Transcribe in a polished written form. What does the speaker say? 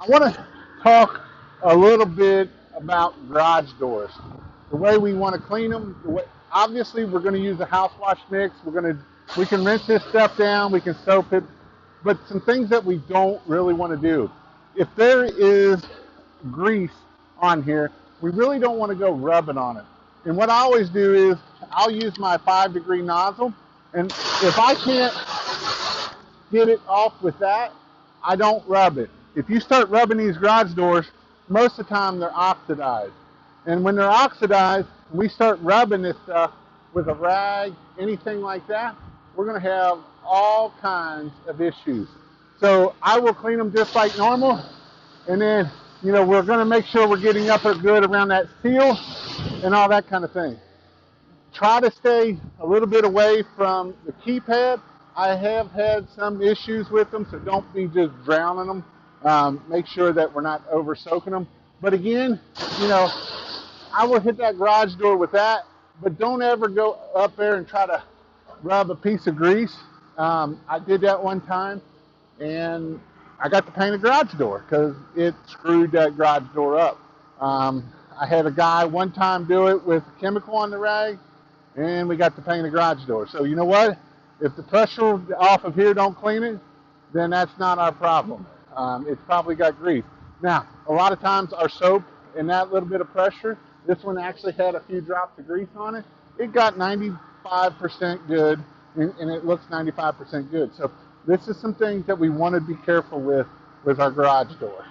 I want to talk a little bit about garage doors. The way we want to clean them. Obviously, we're going to use a house wash mix. We can rinse this stuff down. We can soap it, but some things that we don't really want to do. If there is grease on here, we really don't want to go rubbing on it. And what I always do is I'll use my 5-degree nozzle, and if I can't get it off with that, I don't rub it. If you start rubbing these garage doors, most of the time they're oxidized. And when they're oxidized, we start rubbing this stuff with a rag, anything like that, we're going to have all kinds of issues. So I will clean them just like normal, and then we're going to make sure we're getting up good around that seal and all that kind of thing. Try to stay a little bit away from the keypad. I have had some issues with them, so don't be just drowning them. Make sure that we're not over soaking them. But again, I will hit that garage door with that, but don't ever go up there and try to rub a piece of grease. I did that one time, and I got to paint a garage door because it screwed that garage door up. I had a guy one time do it with a chemical on the rag, and we got to paint a garage door. So you know what? If the pressure off of here don't clean it, then that's not our problem. It's probably got grease. Now, a lot of times our soap and that little bit of pressure, this one actually had a few drops of grease on it. It got 95% good, and it looks 95% good. So this is some things that we want to be careful with our garage door.